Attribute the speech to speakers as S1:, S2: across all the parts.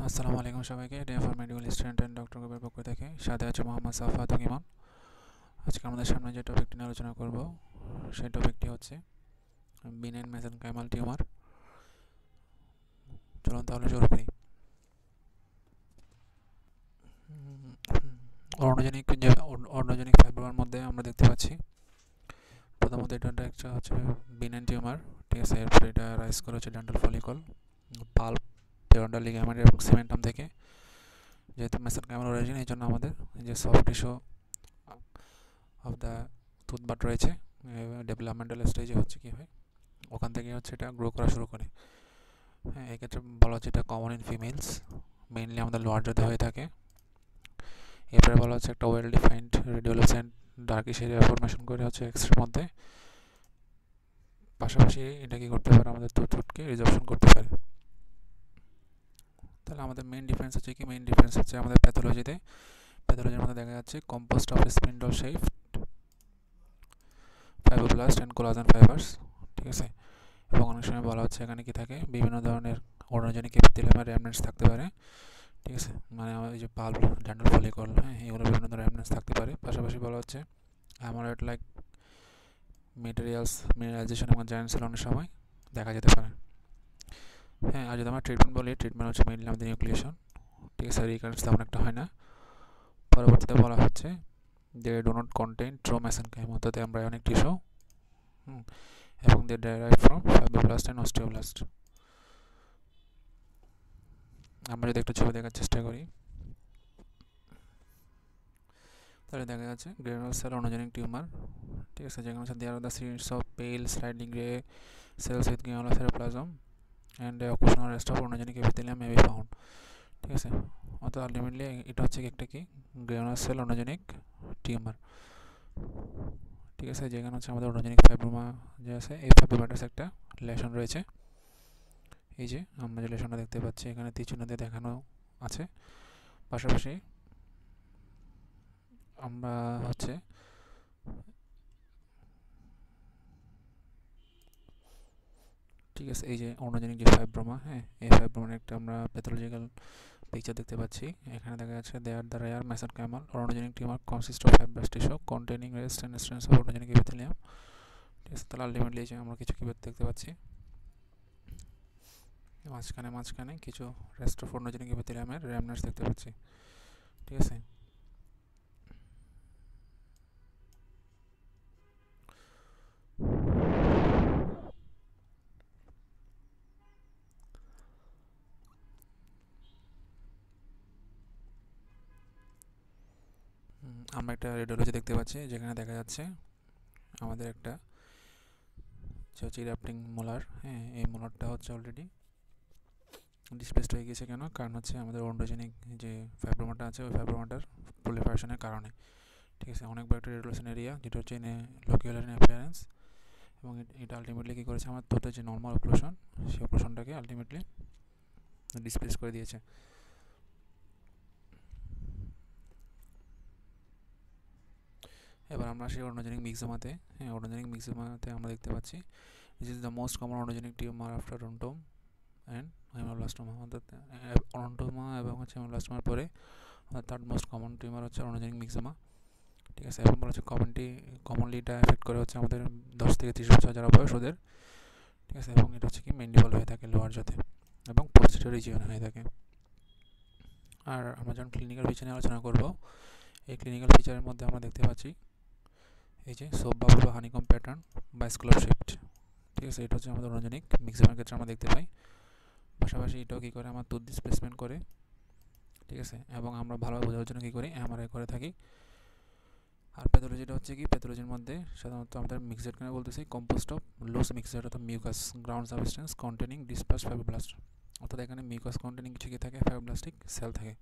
S1: আসসালামু আলাইকুম সবাইকে। ডেফর মেডিকেল স্টুডেন্ট অ্যান্ড ডক্টর গ্রুপের পক্ষ থেকে সাথে আছে মোহাম্মদ সাফাত ইমান। আজকে আমাদের সামনে যে টপিকটি নিয়ে আলোচনা করব সেই টপিকটি হচ্ছে বিনাইন মেসেনকাইমাল টিউমার। চলুন তাহলে শুরু করি। অর্নোজেনিক ফাইব্রোমার মধ্যে আমরা দেখতে পাচ্ছি প্রথমত এটা একটা হচ্ছে বিনাইন টিউমার, ঠিক আছে। এরপরে এটা রাইজ করে হচ্ছে ডেন্টাল ফলিকল, পাল্প, পেরোনাল লিগামেন্ট এবং সিমেন্টাম থেকে। যেহেতু মেসেনকাইমাল অরিজিন, এই জন্য আমাদের যে সফট টিস্যু অফ দ্য টুথবাট রয়েছে ডেভেলপমেন্টাল স্টেজে হচ্ছে কী হয়, ওখান থেকে হচ্ছে এটা গ্রো করা শুরু করে। হ্যাঁ, এক্ষেত্রে বলা হচ্ছে এটা কমন ইন ফিমেলস, মেইনলি আমাদের লোয়ার জাতে হয়ে থাকে। এরপরে বলা হচ্ছে একটা well defined radiolucent darkish area formation করে হচ্ছে এক্সরের মধ্যে। পাশাপাশি এটা কি করতে পারে, আমাদের টুথকে রিজর্পশন করতে পারে। তাহলে আমাদের মেইন ডিফারেন্স হচ্ছে কি, মেইন ডিফারেন্স হচ্ছে আমাদের প্যাথোলজির মধ্যে দেখা যাচ্ছে compost of spindle shape fibroblast and collagen fibres, ঠিক আছে। এবং অনেক সময় বলা হচ্ছে এখানে কি থাকে, বিভিন্ন ধরনের অর্নোজেনিক এপিথেলিয়ামের রেমনেন্টস থাকতে পারে, ঠিক আছে। মানে আমাদের যে পাল্প, ডেন্টাল ফলিকল, হ্যাঁ, এগুলো বিভিন্ন ধরনের রেমনেন্টস থাকতে পারে। পাশাপাশি বলা হচ্ছে হ্যামারয়েড লাইক মেটেরিয়ালস মিনারেলাইজেশন এবং জায়ান্ট সেল অনেক সময় দেখা যেতে পারে। হ্যাঁ, আর যদি আমরা ট্রিটমেন্ট বলি, ট্রিটমেন্ট হচ্ছে মেইনলি আমাদের নিউক্লিয়েশন, ঠিক আছে। রিকারেন্স তেমন একটা হয় না। পরবর্তীতে বলা হচ্ছে they do not contain true mesenchyme, অর্থাৎ এমব্রায়োনিক টিস্যু, এবং they derive from fibroblast and osteoblast. আমরা যদি একটা ছবি দেখার চেষ্টা করি, তাহলে দেখা যাচ্ছে গ্রেনুলার সেল অর্নোজেনিক টিউমার, ঠিক আছে, যেখানে হচ্ছে there are the series of pale sliding grey cells with granular cytoplasm and occasional rest of odontogenic epithelium may be found, ঠিক আছে। অর্থাৎ আলটিমেটলি এটা হচ্ছে একটা কি, গ্রেনুলার সেল অর্নোজেনিক টিউমার, ঠিক আছে। যেখানে হচ্ছে আমাদের অর্নোজেনিক ফাইব্রোমা যে আছে, এই ফাইব্রোমাটার একটা লেশন রয়েছে। এই যে আমরা যে লেশনটা দেখতে পাচ্ছি এখানে তীর চিহ্ন দিয়ে দেখানো আছে। পাশাপাশি আমরা হচ্ছে ঠিক আছে, এই যে অর্নোজেনিক যে ফাইব্রোমা, হ্যাঁ, এই ফাইব্রোমার একটা আমরা প্যাথোলজিক্যাল পিকচার দেখতে পাচ্ছি। এখানে দেখা যাচ্ছে there the rare mesenchymal odontogenic tumour consist of fibrous tissue containing rest and strands of odontogenic epithelium, ঠিক আছে। তাহলে আলটিমেটলি যে আমরা কিছু কিভাবে দেখতে পাচ্ছি, মাঝখানে কিছু রেস্ট অফ অর্নোজেনিক এপিথেলিয়ামের রেমনেন্টস দেখতে পাচ্ছি, ঠিক আছে। আমরা একটা রেডিওলজি দেখতে পাচ্ছি, যেখানে দেখা যাচ্ছে আমাদের একটা যে হচ্ছে ইরাপ্টিং মোলার, হ্যাঁ, এই মোলারটা হচ্ছে অলরেডি ডিসপ্লেসড হয়ে গেছে। কেন? কারণ হচ্ছে আমাদের অন্ডোজেনিক যে ফাইব্রোমাটা আছে, ওই ফাইব্রোমাটার প্রলিফারেশনের কারণে, ঠিক আছে। অনেক বড় একটা রেডিওলেশন এরিয়া, যেটা হচ্ছে লোকিউলার ইন অ্যাপিয়ারেন্স, এবং এটা আলটিমেটলি কী করেছে, আমার তোতে যে নর্মাল অক্লুশন, সেই অক্লুশনটাকে আলটিমেটলি ডিসপ্লেস করে দিয়েছে। এবার আমরা সেই অর্নোজেনিক মিক্সোমাতে, হ্যাঁ, অর্নোজেনিক মিক্সোমাতে আমরা দেখতে পাচ্ছি this is the most common odontogenic tumour after odontome and ameloblastoma, অর্থাৎ অন্টোমা এবং হচ্ছে হেমাব্লাস্টোমার পরে থার্ড মোস্ট কমন টিউমার হচ্ছে অর্নোজেনিক মিক্সোমা, ঠিক আছে। এবং বলা হচ্ছে কমনলি এটা এফেক্ট করে হচ্ছে আমাদের 10 থেকে 30 বছর যারা বয়স ওদের, ঠিক আছে। এবং এটা হচ্ছে কি মেন্ডিবল হয়ে থাকে লোয়ার জাতে এবং পোস্টেরিয়র রিজিয়ন হয়ে থাকে। আর আমরা যখন ক্লিনিক্যাল ফিচার নিয়ে আলোচনা করব, এই ক্লিনিক্যাল ফিচারের মধ্যে আমরা দেখতে পাচ্ছি এই যে সোপ বাবল বা হানিকম প্যাটার্ন বা স্কুলার শিফট, ঠিক আছে। এটা হচ্ছে আমাদের অর্নোজেনিক মিক্সোমার ক্ষেত্রে আমরা দেখতে পাই। পাশাপাশি এটাও কী করে, আমার টুথ ডিসপ্লেসমেন্ট করে, ঠিক আছে। এবং আমরা ভালোভাবে বোঝার জন্য কী করি, এমআরআই করে থাকি। আর প্যাথোলজিটা হচ্ছে কি, প্যাথোলজির মধ্যে সাধারণত আমাদের মিক্সড কেন বলতেছি, কম্পোস্ট অফ লুজ মিক্সড অর্থাৎ mucous ground substance containing dispersed fibroblast, অর্থাৎ এখানে মিউকাস কন্টেনিং কিছু কি থাকে, ফাইব্রোব্লাস্টিক সেল থাকে।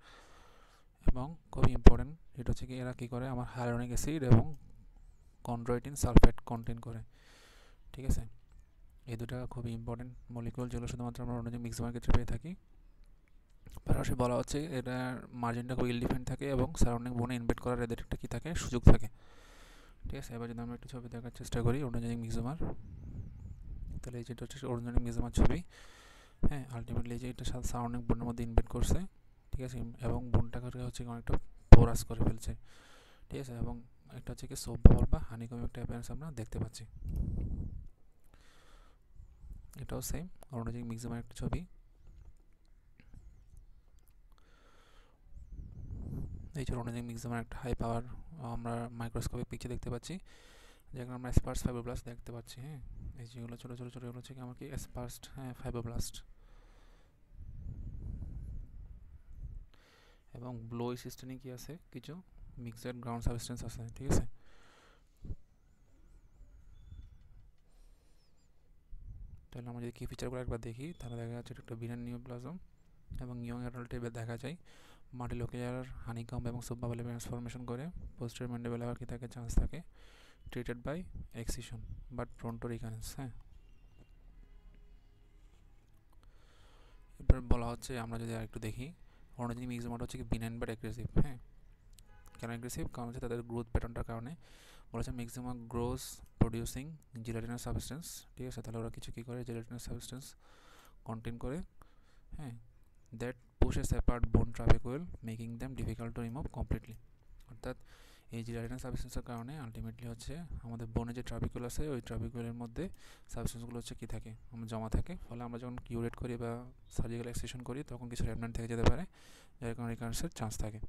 S1: এবং খুবই ইম্পর্টেন্ট, এটা হচ্ছে কি, এরা কী করে, আমার হায়ালুরোনিক অ্যাসিড এবং কন্ড্রোইটিন সালফেট কন্টেন করে, ঠিক আছে। এই দুটা খুবই ইম্পর্টেন্ট মলিকিউল, যেগুলো শুধুমাত্র আমরা অন্য মিক্সোমার ক্ষেত্রে পেয়ে থাকি। পাশাপাশি বলা হচ্ছে এটার মার্জিনটা খুব ইল ডিফারেন্ট থাকে এবং সারাউন্ডিং বোনে ইনভেট করার এদের একটা কী থাকে, সুযোগ থাকে, ঠিক আছে। এবার যদি আমরা একটু ছবি দেখার চেষ্টা করি অর্নোজেনিক মিক্সোমার, তাহলে এই যেটা হচ্ছে অর্নোজেনিক মিক্সোমার ছবি, হ্যাঁ, আলটিমেটলি যে এটা সারাউন্ডিং বোনের মধ্যে ইনভেট করছে, ঠিক আছে, এবং বোনটাকে হচ্ছে অনেকটা পোরাস করে ফেলছে, ঠিক আছে, এবং একটা হচ্ছে কি সোপ বাবল বা হানিকম একটা অ্যাপিয়ারেন্স আমরা দেখতে পাচ্ছি। এটাও সেম অরোনোজেনিক মিক্সিমার একটা ছবি। এই যে অরোনোজেনিক মিক্সিমার একটা হাই পাওয়ার আমরা মাইক্রোস্কোপিক পিকচার দেখতে পাচ্ছি, যেখানে আমরা স্পার্স ফাইব্রোব্লাস্ট দেখতে পাচ্ছি। হ্যাঁ, এই যেগুলো ছোটো ছোটো ছোটো হচ্ছে কি আমার কি স্পার্সড, হ্যাঁ, ফাইব্রোব্লাস্ট, এবং ব্লো সিস্টেমে কি আছে কিছু মিক্সড গ্রাউন্ড সাবস্টেন্স আছে, ঠিক আছে। তাহলে আমরা যদি কি ফিচারগুলো একবার দেখি, তাহলে দেখা যাচ্ছে একটা বিনান নিওপ্লাজম এবং ইয়ং অ্যাডাল্টে দেখা যায় মাল্টিলোকুলার হানিকম এবং সুববাবলে ট্রান্সফরমেশন করে পোস্টেরিয়র ম্যান্ডিবুলা কি থাকে চান্স থাকে treated by excision but prone to recurrence. হ্যাঁ, এবার বলা হচ্ছে আমরা যদি আরেকটু দেখি অরোনোজেনিক মিক্সিমাটা হচ্ছে কি বিনাইন বাট অ্যাগ্রেসিভ। হ্যাঁ, কেন অ্যাগ্রেসিভ? কারণ হচ্ছে তাদের গ্রোথ প্যাটার্নটার কারণে বলেছে maximum gross producing gelatinous substance, ঠিক আছে। তাহলে ওরা কিছু কী করে জেলাটিনাস সাবস্টেন্স কন্টেন করে, হ্যাঁ, that pushes apart bone trabecle making them difficult to remove completely। অর্থাৎ এই জেলাটিনাস সাবস্টেন্সের কারণে আলটিমেটলি হচ্ছে আমাদের বোনে যে ট্রাবিকুল আছে ওই ট্রাবিকুলের মধ্যে সাবস্টেন্সগুলো হচ্ছে কী থাকে আমরা জমা থাকে, ফলে আমরা যখন কিউরেট করি বা সার্জিক্যাল এক্সট্রাকশন করি তখন কিছু রেমন্যান্ট থেকে যেতে পারে, যার কারণে রিকারেন্সের চান্স থাকে।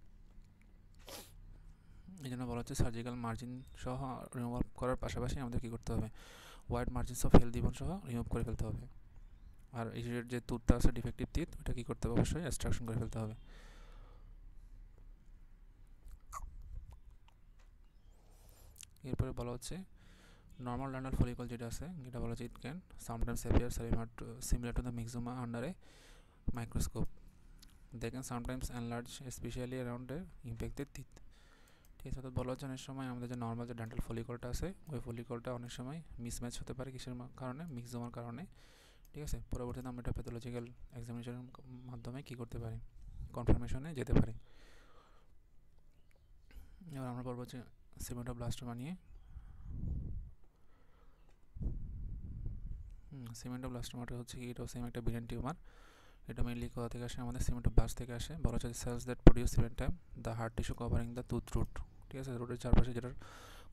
S1: এই জন্য বলা হচ্ছে সার্জিক্যাল মার্জিন সহ রিমুভ করার পাশাপাশি আমাদের কী করতে হবে, ওয়াইড মার্জিনস অফ হেলদি বোন সহ রিমুভ করে ফেলতে হবে। আর এই যে তুতটা আছে ডিফেক্টিভ তিত, ওটা কী করতে হবে, অবশ্যই এক্সট্রাকশন করে ফেলতে হবে। এরপরে বলা হচ্ছে নর্মাল ডান্ডাল ফলিকল যেটা আছে এটা বলা হচ্ছে it can sometimes appear similar to the myxoma under a microscope, they can sometimes enlarge specially around a impacted teeth. ঠিক আছে, তো বলা হচ্ছে অনেক সময় আমাদের যে নর্মাল যে ডেন্টাল ফলিকলটা আছে ওই ফলিকলটা অনেক সময় মিসম্যাচ হতে পারে কিসের কারণে, মিক্সোমার কারণে, ঠিক আছে। পরবর্তীতে আমরা এটা প্যাথোলজিক্যাল এক্সামিনেশনের মাধ্যমে কী করতে পারি, কনফার্মেশনে যেতে পারি। এবার আমরা পড়বো হচ্ছে সিমেন্টোব্লাস্টোমা নিয়ে। সিমেন্টোব্লাস্টোমাটা হচ্ছে কি, এটাও সেম একটা বিনাইন টিউমার। এটা মেইনলি কোথা থেকে আসে, আমাদের সিমেন্টোব্লাস্ট থেকে আসে। বলা হচ্ছে cells that produce cementum the hard tissue covering the tooth root, ঠিক আছে। রুটের চারপাশে যেটার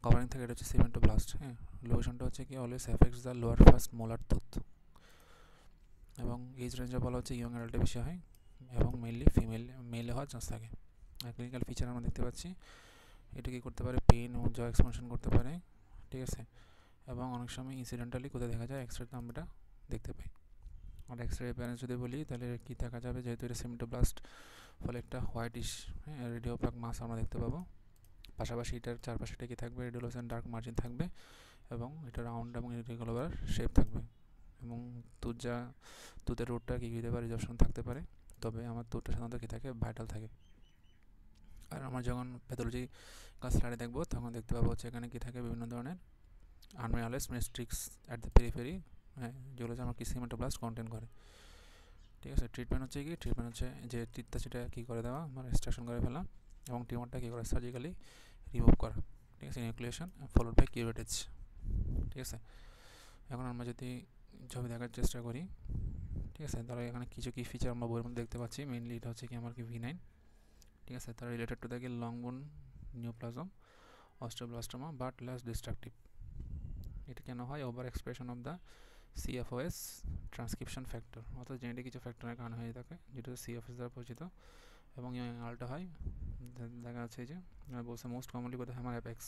S1: কভারিং থাকে এটা হচ্ছে সিমেন্টোব্লাস্ট। হ্যাঁ, লোকেশনটা হচ্ছে কি always effects the lower first molar tooth, এবং এজ রেঞ্জে বলা হচ্ছে ইয়ং অ্যাডাল্টে বেশি হয় এবং মেইনলি মেলে হওয়ার চান্স থাকে। আর ক্লিনিক্যাল ফিচার আমরা দেখতে পাচ্ছি এটা কী করতে পারে, পেইন ও জ এক্সপানশন করতে পারে, ঠিক আছে। এবং অনেক সময় ইনসিডেন্টালি কোথায় দেখা যায়, এক্সরেতে আমরা দেখতে পাই। আর এক্সরে অ্যাপিয়ারেন্স যদি বলি তাহলে কী দেখা যাবে, যেহেতু এটা সিমেন্টোব্লাস্ট ফলে একটা হোয়াইটিশ, হ্যাঁ, রেডিওপ্যাক মাস আমরা দেখতে পাবো। পাশাপাশি এটার চারপাশেটা কী থাকবে, রেডিওলোসেন ডার্ক মার্জিন থাকবে এবং এটা রাউন্ড এবং ইরেগুলার শেপ থাকবে। এবং তুতের রুটটা কী দিতে পারে, রিজপশন থাকতে পারে, তবে আমার তুতটা সাধারণত কী থাকে, ভাইটাল থাকে। আর আমরা যখন প্যাথোলজি ক্লাস স্লাইডে দেখবো তখন দেখতে পাবো হচ্ছে এখানে কী থাকে, বিভিন্ন ধরনের আনমিয়ালেস মেস্ট্রিক্স অ্যাট দ্য পেরিফেরি, হ্যাঁ, যেগুলো হচ্ছে আমার কি সিমেন্টোব্লাস্ট কন্টেন্ট করে, ঠিক আছে। ট্রিটমেন্ট হচ্ছে কি, ট্রিটমেন্ট হচ্ছে যে টিথটা সেটা কী করে দেওয়া, মানে এক্সট্রাকশন করে ফেলা এবং টিউমারটা কী করে সার্জিক্যালি রিমুভ করা, ঠিক আছে, ইনক্লুশন ফলোড বাই কিউরেটেজ, ঠিক আছে। এখন আমরা যদি ছবি দেখার চেষ্টা করি, ঠিক আছে, তাহলে এখানে কিছু কি ফিচার আমরা বইয়ের মধ্যে দেখতে পাচ্ছি। মেইনলি এটা হচ্ছে কি আমার কি V9, ঠিক আছে। তারা রিলেটেড টু দেখি লং বোন নিওপ্লাজম অস্টিওব্লাস্টোমা বাট লেস ডিস্ট্রাকটিভ। এটা কেন হয়, over expression of the CFOS transcription factor, অর্থাৎ জেনেটিক কিছু ফ্যাক্টরের কারণে হয়ে থাকে, যেটা CFS দ্বারা পরিচিত। এবং আলটা হয় দেখা যাচ্ছে যে বলছে মোস্ট কমনলি বোধ hammer apex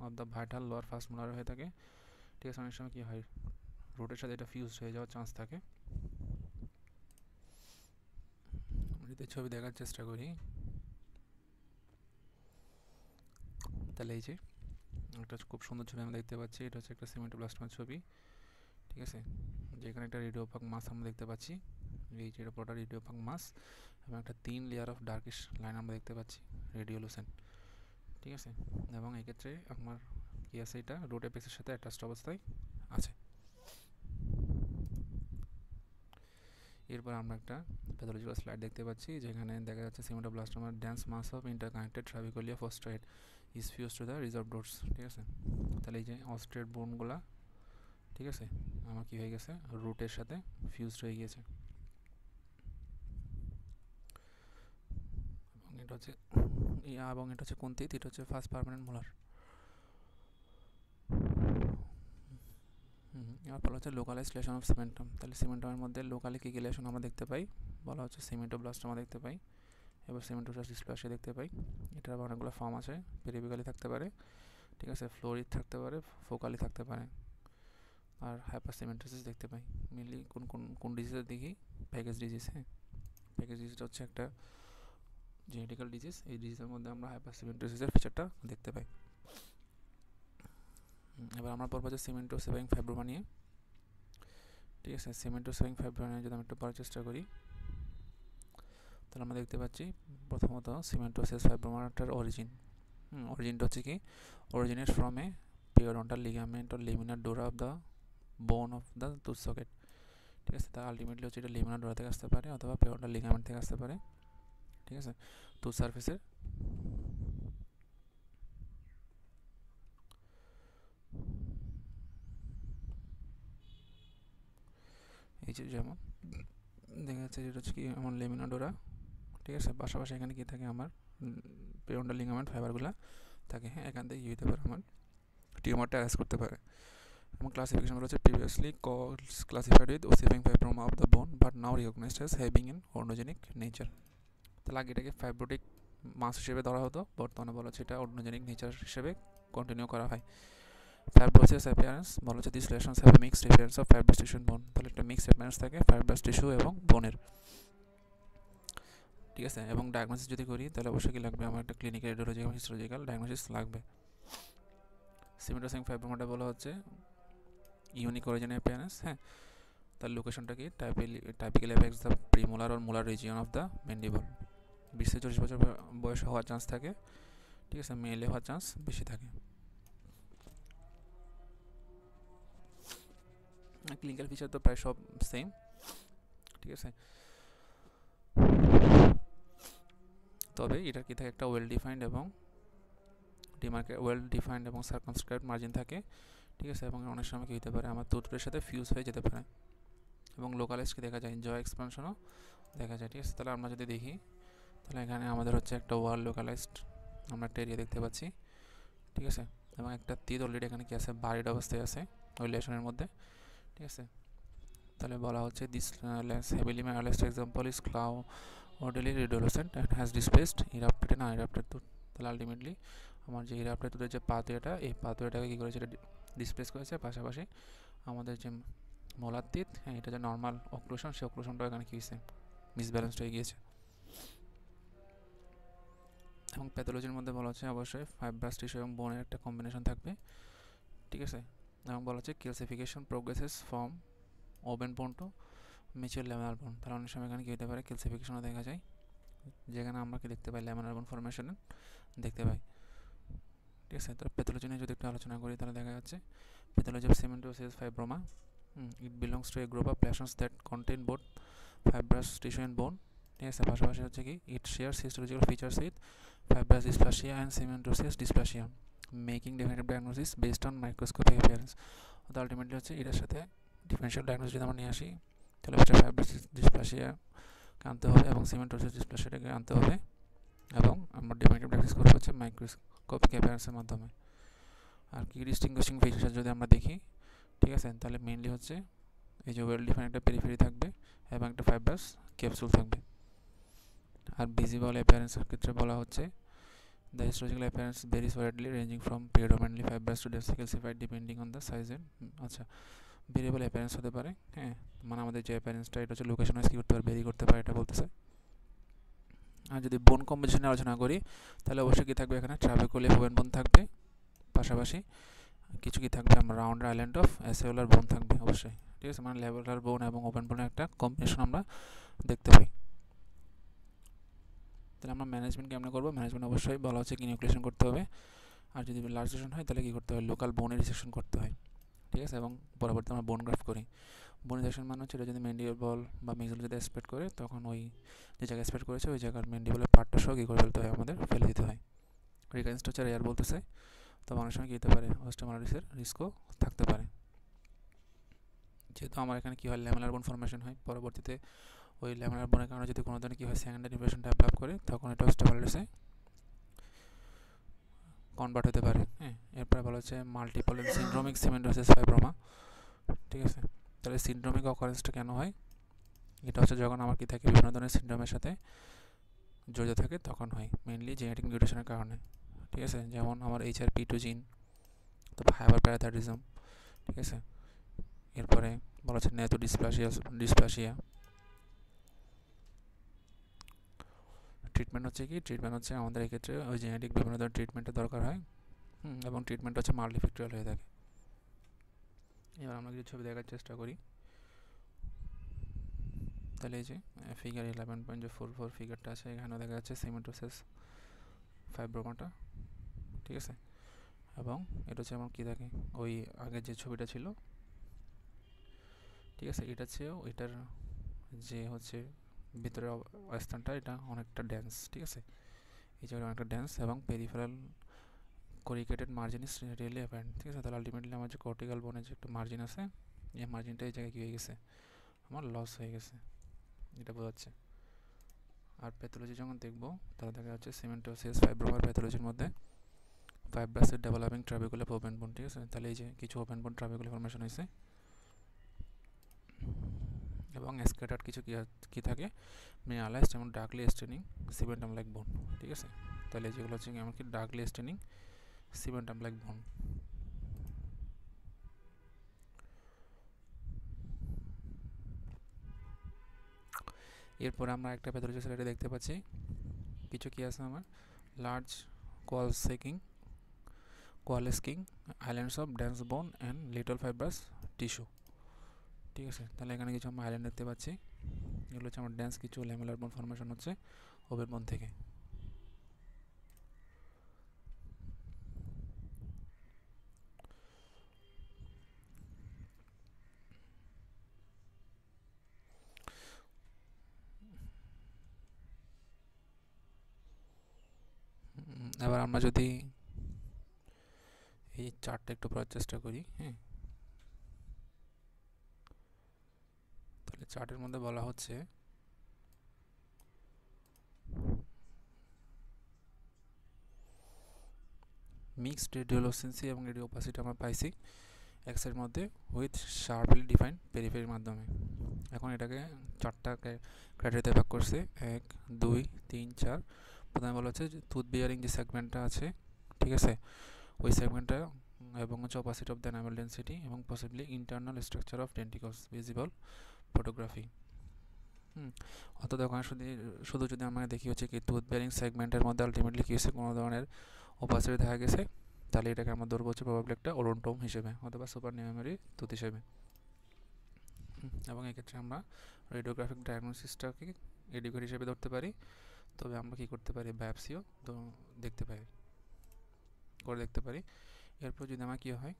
S1: of the vital lower first molar হয়ে থাকে, ঠিক আছে। অনেক সময় কী হয়, রুটের সাথে এটা ফিউজ হয়ে যাওয়ার চান্স থাকে। যদি ছবি দেখার চেষ্টা করি তাহলে এই যে একটা খুব সুন্দর ছবি আমরা দেখতে পাচ্ছি, এটা হচ্ছে একটা সিমেন্টোব্লাস্টোমার ছবি, ঠিক আছে, যেখানে একটা রেডিওপাক মাস আমরা দেখতে পাচ্ছি। এই যে পুরোটা রেডিওপাক মাস এবং একটা 3 লেয়ার অফ ডার্কিশ লাইন আমরা দেখতে পাচ্ছি, রেডিওলুসেন, ঠিক আছে। এবং এক্ষেত্রে আমার কি আছে, এটা রুট অ্যাপেক্সের সাথে অ্যাটাচড অবস্থায় আছে। এরপর আমরা একটা প্যাথোলজিক্যাল স্লাইড দেখতে পাচ্ছি, যেখানে দেখা যাচ্ছে সিমেন্টোব্লাস্টোমার dense mass of interconnected trabeculae phosphate is fuse to the reserve roots, ঠিক আছে। তাহলে এই যে অস্ট্রেট বোনগুলা, ঠিক আছে, আমার কী হয়ে গেছে, রুটের সাথে ফিউজড হয়ে গিয়েছে। হচ্ছে এবং এটা হচ্ছে কোন তিত, এটা হচ্ছে ফার্স্ট পার্মানেন্ট মোলার। এবার বলা হচ্ছে লোকালাইজড লেশন অফ সিমেন্টাম। তাহলে সিমেন্টামের মধ্যে লোকালি কী কী লেশন আমরা দেখতে পাই, বলা হচ্ছে সিমেন্টোব্লাস্টোমা দেখতে পাই, এবার সিমেন্টোসাস ডিসপ্লাসিয়া দেখতে পাই। এটার আবার অনেকগুলো ফর্ম আছে, পেরিভিকালি থাকতে পারে, ঠিক আছে, ফ্লোরিড থাকতে পারে, ফোকালি থাকতে পারে, আর হাইপারসিমেন্টোসিস দেখতে পাই। মেনলি কোন কোন কোন ডিজিজের দেখি, প্যাকেজ ডিজিজ। হ্যাঁ, প্যাকেজ ডিজিজটা হচ্ছে একটা জেনেটিক্যাল ডিজিজ, এই ডিজিজের মধ্যে আমরা হাইপারসিমেন্টোসিসের ফিচারটা দেখতে পাই। এবার আমরা পড়বো যে সিমেন্টোসেভিং ফাইব্রোমা নিয়ে, ঠিক আছে। সিমেন্টোসেভিং ফাইব্রোমা নিয়ে যদি আমি একটু পড়ার চেষ্টা করি, তাহলে আমরা দেখতে পাচ্ছি প্রথমত সিমেন্টোসিস ফাইব্রোমাটার অরিজিনটা হচ্ছে কি, originate from a periodontal ligament or laminar dura of the bone of the tooth socket, ঠিক আছে। তা আলটিমেটলি হচ্ছে এটা লিমিনার ডোরা থেকে আসতে পারে অথবা পেরিওডাল লিগামেন্ট থেকে আসতে পারে, ঠিক আছে। টুথ সারফেসের এই যে যেমন দেখা যাচ্ছে যেটা হচ্ছে কি আমার লেমিনার ডোরা, ঠিক আছে। পাশাপাশি এখানে কি থাকে, আমার পেরিওডাল লিগামেন্ট ফাইবারগুলো থাকে। হ্যাঁ, এখান থেকে কী হতে পারে, আমার টিউমারটা অ্যারেস্ট করতে পারে। এবং ক্লাসিফিকেশন রয়েছে previously classified with ossifying fibroma of the bone but now recognised as having an odontogenic nature. তাহলে আগে এটাকে ফাইব্রোটিক মাস হিসেবে ধরা হতো, বর্তমানে বলা হচ্ছে এটা অর্নোজেনিক নেচার হিসেবে কন্টিনিউ করা হয়। ফাইব্রোসিস অ্যাপিয়ারেন্স বলা হচ্ছে this lesions have mixed appearance of fibrous tissue and bone. তাহলে একটা মিক্সড অ্যাপিয়ারেন্স থাকে ফাইব্রাস টিস্যু এবং বোনের, ঠিক আছে। এবং ডায়াগনোসিস যদি করি তাহলে অবশ্যই কি লাগবে, আমার একটা ক্লিনিক্যাল, রেডিওলজি এবং হিস্টোলজিক্যাল ডায়াগনোসিস লাগবে। সিমেন্টোসেভিং ফাইব্রোমাটা বলা হচ্ছে ইউনিক অরিজিন অ্যাপিয়ারেন্স। হ্যাঁ, তার লোকেশনটা কি, typically affects the premolar or molar region of the mandible. 20 থেকে 40 বছর বয়স হওয়ার চান্স থাকে, ঠিক আছে, মেলে হওয়ার চান্স বেশি থাকে। ক্লিনিক্যাল ফিচার তো প্রায় সব সেম, ঠিক আছে। তবে এটার কি থাকে, একটা ওয়েল ডিফাইন্ড এবং সার্কামস্ক্রাইবড মার্জিন থাকে, ঠিক আছে। এবং অনেক সময় কী হতে পারে, আমার টুথপেস্টের সাথে ফিউজ হয়ে যেতে পারে। এবং লোকালাইজকে দেখা যায়, জয় এক্সপানশনও দেখা যায়, ঠিক আছে। তাহলে আমরা যদি দেখি, তাহলে এখানে আমাদের হচ্ছে একটা ওয়াল লোকালাইজড আমরা একটা এরিয়া দেখতে পাচ্ছি, ঠিক আছে। এবং একটা তিত অলরেডি এখানে কি আছে, বারিড অবস্থায় আছে ওই লেশনের মধ্যে, ঠিক আছে। তাহলে বলা হচ্ছে this heavily mineralised example is cloudy radiolucent and has displaced erupted and unerupted tooth. তাহলে আলটিমেটলি আমার যে ইরাপ্টেড টুথের যে পাথওয়েটা, এই পাথওয়েটাকে কী করেছে, এটা ডিসপ্লেস করেছে। পাশাপাশি আমাদের যে মোলার তিত, হ্যাঁ, এটা যে নর্মাল অক্লুশন, সেই অক্লুশনটা এখানে কী হয়েছে, মিসব্যালেন্সড হয়ে গিয়েছে। এবং প্যাথোলজির মধ্যে বলা হচ্ছে অবশ্যই ফাইব্রাস টিস্যু এবং বোনের একটা কম্বিনেশন থাকবে, ঠিক আছে। এবং বলা হচ্ছে ক্যালসিফিকেশন প্রোগ্রেসেস ফ্রম ওপেন বোন টু ম্যাচিউর ল্যামিনার বোন। তাহলে অনেক সময় এখানে কী হতে পারে, ক্যালসিফিকেশনও দেখা যায়, যেখানে আমরা কি দেখতে পাই, ল্যামিনার বোন ফরমেশন দেখতে পাই, ঠিক আছে। তো প্যাথোলজি নিয়ে যদি একটু আলোচনা করি, তাহলে দেখা যাচ্ছে pathology of cementosis fibroma, it belongs to a group of lesions that contain both fibrous tissue and bone, ঠিক আছে। পাশাপাশি হচ্ছে কি, it shares histological features with fibrous dysplasia and cementosis dysplasia, making definitive diagnosis based on microscopic appearance. তো ultimately হচ্ছে এটার সাথে differential diagnosis যদি আমরা নিয়ে আসি, তাহলে হচ্ছে ফাইব্রাস ডিসপ্লাসিয়াকে আনতে হবে এবং সিমেন্টোসিস ডিসপ্লাসিয়াটাকে আনতে হবে, এবং আমরা ডেফিনেটিভ ডায়াগনোসিস করবো হচ্ছে মাইক্রোস্কোপিক অ্যাপিয়ারেন্সের মাধ্যমে। আর কি ডিস্টিংগুইশিং ফিচার যদি আমরা দেখি, ঠিক আছে, তাহলে মেইনলি হচ্ছে এই যে ওয়েল ডিফাইন্ড একটা পেরিফেরি থাকবে এবং একটা ফাইব্রাস ক্যাপসুল থাকবে। আর ভিজিবল অ্যাপিয়ারেন্সের ক্ষেত্রে বলা হচ্ছে the histological appearance varies widely ranging from predominantly fibrous to densely calcified depending on the size and, আচ্ছা, ভেরিয়েবল অ্যাপিয়ারেন্স হতে পারে। হ্যাঁ, মানে আমাদের যে অ্যাপিয়ারেন্সটা, এটা হচ্ছে লোকেশন ওয়াইজ কী করতে পারে, ভেরি করতে পারে, এটা বলতেছে। আর যদি বোন কম্বিনেশনে আলোচনা করি, তাহলে অবশ্যই কী থাকবে, এখানে ট্রাবেকুলার ওভেন বোন থাকবে, পাশাপাশি কিছু কি থাকবে, আমরা রাউন্ড আইল্যান্ড অফ অ্যাসিওলার বোন থাকবে অবশ্যই, ঠিক আছে। মানে লেভেলার বোন এবং ওপেন বোনের একটা কম্বিনেশন আমরা দেখতে পাই। তাহলে আমরা ম্যানেজমেন্ট কেমন করবো, ম্যানেজমেন্ট অবশ্যই বলা হচ্ছে কিনিউক্লেশন করতে হবে। আর যদি লার্জ সেকশন হয়, তাহলে কী করতে হয়, লোকাল বোনের রিসেকশন করতে হয়, ঠিক আছে। এবং পরবর্তী আমরা বোন গ্রাফট করি। বোন রিসেকশন মানে হচ্ছে এটা যদি ম্যান্ডিবল বা মিজল যদি এক্সপেক্ট করে, তখন ওই যে জায়গায় এক্সপেক্ট করেছে ওই জায়গার ম্যান্ডিবলের পার্টটা সহ কী করে ফেলতে হয়, আমাদের ফেলে দিতে হয়। রিকারেন্সটা হচ্ছে রেয়ার বলতেছে, তো অনেক সময় কী হতে পারে, অস্টিওমালাইটিসের রিস্কও থাকতে পারে। যেহেতু আমার এখানে কী হয়, ল্যামেলার বোন ফরমেশন হয়, পরবর্তীতে ওই ল্যামিনার বোনের কারণে যদি কোনো ধরনের কী হয় সেকেন্ডারি ইনফেকশন ডেভেলপ করে তখন এটা অস্টিওমাইলিটিসে কনভার্ট হতে পারে। হ্যাঁ, এরপরে বলা হচ্ছে মাল্টিপল সিনড্রোমিক সিমেন্টোসিস ফাইব্রোমা। ঠিক আছে, তাহলে সিনড্রোমিক অকারেন্সটা কেন হয়? এটা হচ্ছে যখন আমার কি থাকে বিভিন্ন ধরনের সিনড্রোমের সাথে জড়িত থাকে তখন হয়, মেইনলি জেনেটিক মিউটেশনের কারণে। ঠিক আছে, যেমন আমার HRP2 জিন, তারপর হাইপারপ্যারাথাইরয়েডিজম। ঠিক আছে, এরপরে বলা হচ্ছে নেতো ডিসপ্লাসিয়া। ট্রিটমেন্ট হচ্ছে কি? ট্রিটমেন্ট হচ্ছে আমাদের এক্ষেত্রে ওই জেনেটিক বিভিন্ন ধরনের ট্রিটমেন্টের দরকার হয়। এবং ট্রিটমেন্ট হচ্ছে মাল্টিফ্যাক্টরিয়াল হয়ে থাকে। এবার আমরা কিছু ছবি দেখার চেষ্টা করি। তাহলে এই যে ফিগার 11.44 ফিগারটা আছে, এখানেও দেখা যাচ্ছে সিমেন্টোসিস ফাইব্রোমাটা। ঠিক আছে, এবং এটা হচ্ছে আমার কী থাকে ওই আগের যে ছবিটা ছিল। ঠিক আছে, এটা চেয়েও এটার যে হচ্ছে ভিতরের অবস্থানটা এটা অনেকটা ড্যান্স। ঠিক আছে, এই জায়গায় অনেকটা ড্যান্স এবং peripheral corticated margin is really apparent. ঠিক আছে, তাহলে আলটিমেটলি আমার যে কর্টিক্যাল বোনের যে একটা মার্জিন আছে, এই মার্জিনটা এই জায়গায় কী হয়ে গেছে, আমার লস হয়ে গেছে, এটা বোঝাচ্ছে। আর প্যাথোলজি যখন দেখবো তাহলে দেখা যাচ্ছে সিমেন্টোসিস ফাইব্রোমার প্যাথোলজির মধ্যে ফাইব্রাসের ডেভেলপিং ট্রাবিকুলার ওপেন বোন। ঠিক আছে, তাহলে এই যে কিছু ওপেন বোন ট্রাবিকুলার ফরমেশন হয়েছে এবং স্ক্যাটার্ড কিছু কী থাকে মিনারালাইজড যেমন ডার্কলি স্টেনিং সিমেন্টাম লাইক বোন। ঠিক আছে, তাহলে যেগুলো হচ্ছে এমনকি ডার্কলি স্টেনিং সিমেন্টাম লাইক বোন। এরপরে আমরা একটা প্যাথোলজি স্লাইডে দেখতে পাচ্ছি কিছু কি আছে আমার large coalescing islands of dense bone and little fibrous tissue. ঠিক আছে, তাহলে এখানে কিছু আমরা আইল্যান্ড দেখতে পাচ্ছি, এগুলো হচ্ছে আমার ড্যান্স কিছু ল্যামেলার বোন ফরমেশন হচ্ছে ওভেন বোন থেকে। এবার আমরা যদি এই চার্টটা একটু পড়ার চেষ্টা করি। হ্যাঁ, তাহলে চার্টের মধ্যে বলা হচ্ছে মিক্সড রেডিওলোসেন্সি এবং রেডিও অপাসিটি আমরা পাইছি এক্সের মধ্যে উইথ শার্পলি ডিফাইন্ড পেরিফেরির মাধ্যমে। এখন এটাকে চারটা ক্রাইটেরিয়াতে ভাগ করছে, 1 2 3 4। প্রথমে বলা হচ্ছে যে টুথ বিয়ারিং যে সেগমেন্টটা আছে, ঠিক আছে, ওই সেগমেন্টটা এবং হচ্ছে opacity of the enamel density এবং possibly internal structure of denticles visible photography. অর্থাৎ ওখানে শুধু যদি আমরা দেখি হচ্ছে কি টুথ বিয়ারিং সেগমেন্টের মধ্যে আলটিমেটলি কী হচ্ছে কোনো ধরনের অপাসিটি দেখা গেছে, তাহলে এটাকে আমরা ধরবো হচ্ছে প্রবাবলি একটা ওডোন্টোম হিসেবে অথবা সুপার নিউমেরি টুথ হিসেবে। এবং এক্ষেত্রে আমরা রেডিওগ্রাফিক ডায়াগনোসিসটাকে এডুকেট হিসেবে ধরতে পারি, তবে আমরা কী করতে পারি বায়োপসিও দেখতে পারি। এরপর যদি আমার কী হয়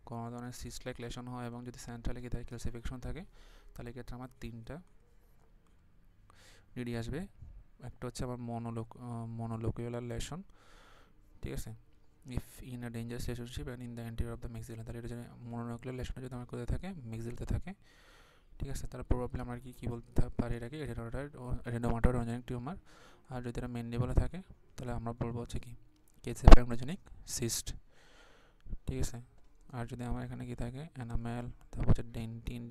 S1: কোনো ধরনের সিস্ট লাইক লেশন হয় এবং যদি সেন্ট্রালে কি থাকে ক্যালসিফিকেশন থাকে, তাহলে এক্ষেত্রে আমার 3টা ডিডি আসবে। একটা হচ্ছে আমার মনোলোকুলার লেশন। ঠিক আছে, if in a dangerous relationship and in the anterior of the maxilla, তাহলে এটা যদি মনোনোকুলার লেশনটা যদি আমার কোথায় থাকে মেক্সিলাতে থাকে। ঠিক আছে, তাহলে প্রবাবলি আমরা কি বলতে পারি এটাকে এডেনোমাটয়েড অর্গানিক টিউমার। আর যদি এটা ম্যান্ডিবলে থাকে তাহলে আমরা বলবো হচ্ছে কি কেসিফ্যাংনোজেনিক সিস্ট। ঠিক আছে, আর যদি আমার এখানে কি থাকে এনামেল, তারপর হচ্ছে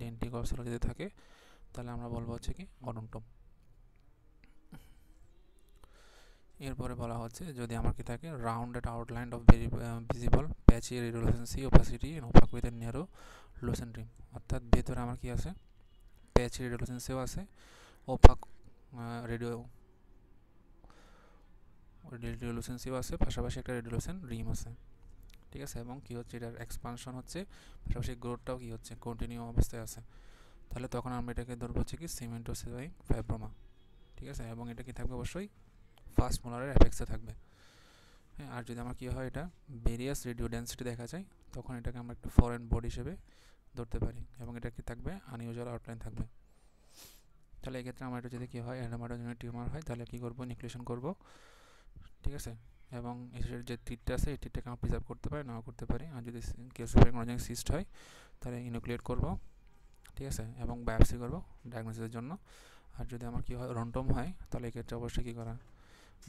S1: ডেন্টিকলস যদি থাকে তাহলে আমরা বলবো হচ্ছে কি অডোন্টম। এরপরে বলা হচ্ছে যদি আমার কি থাকে rounded outline of very visible patchy radiolucency opacity and opaque with a narrow lucent rim. অর্থাৎ ভেতরে আমার কি আছে প্যাচি রেডিওলোসেন্সিও আছে, ওপাক রেডিওলোসেন্সিও আছে, পাশাপাশি একটা রেডিওলোসেন্ট রিম আছে। ঠিক আছে, এবং কি হচ্ছে এটার এক্সপানশন হচ্ছে, পাশাপাশি গ্রোথটাও কি হচ্ছে কন্টিনিউ অবস্থায় আছে। তাহলে তখন আমরা এটাকে ধরবো হচ্ছে কি সিমেন্টোসিস ফাইব্রোমা। ঠিক আছে, এবং এটা কি থাকবে অবশ্যই ফার্স্ট মোলারের অ্যাপেক্সে থাকবে। হ্যাঁ, আর যদি আমার কী হয় এটা ভেরিয়াস রেডিও ডেন্সিটি দেখা যায় তখন এটাকে আমরা একটু ফরেন বডি হিসেবে ধরতে পারি এবং এটা কি থাকবে আনইউজুয়াল আউটলাইন থাকবে। তাহলে এক্ষেত্রে আমার এটা যদি কী হয় অ্যাডেনোমাটোজেনিক টিউমার হয় তাহলে কী করবো নিউক্লিয়েশন করব। ঠিক আছে, এবং এর যে তীরটা আছে এই তীরটাকে আমরা প্রিজার্ভ করতে পারি নাও করতে পারি। আর যদি ক্যালসিফারিং সিস্ট হয় তাহলে ইনুক্লিয়েট করব। ঠিক আছে, এবং বায়োপসি করব ডায়াগনোসিসের জন্য। আর যদি আমার কী হয় রন্টম হয়, তাহলে এক্ষেত্রে অবশ্যই কী করা,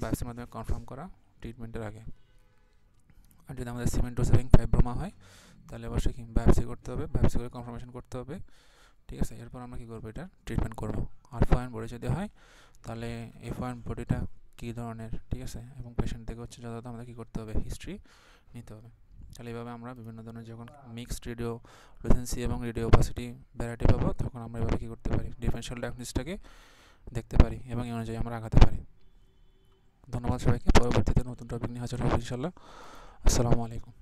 S1: বায়োপসির মাধ্যমে কনফার্ম করা ট্রিটমেন্টের আগে। আর যদি আমাদের সিমেন্টোসেরিং ফাইব্রোমা হয়, তাহলে অবশ্যই কি বায়োপসি করতে হবে, বায়োপসি করে কনফার্মেশন করতে হবে, ঠিক আছে। এরপর আমরা কী করবো, এটা ট্রিটমেন্ট করবো। আর ফরেন বডি যদি হয়, তাহলে এই ফরেন বডিটা কী ধরনের, ঠিক আছে, এবং পেশেন্ট থেকে হচ্ছে যথাযথ আমাদের কী করতে হবে, হিস্ট্রি নিতে হবে। তাহলে এইভাবে আমরা বিভিন্ন ধরনের যখন মিক্সড রেডিও লুসেন্সি এবং রেডিও অপাসিটি ভ্যারাইটি পাবো, তখন আমরা এভাবে কী করতে পারি, ডিফারেনশিয়াল ডায়াগনোসিসটাকে দেখতে পারি এবং এই অনুযায়ী আমরা আগাতে পারি। ধন্যবাদ সবাইকে। পরবর্তীতে নতুন টপিক নিয়ে হাজির হবো ইনশাল্লাহ। আসসালামু আলাইকুম।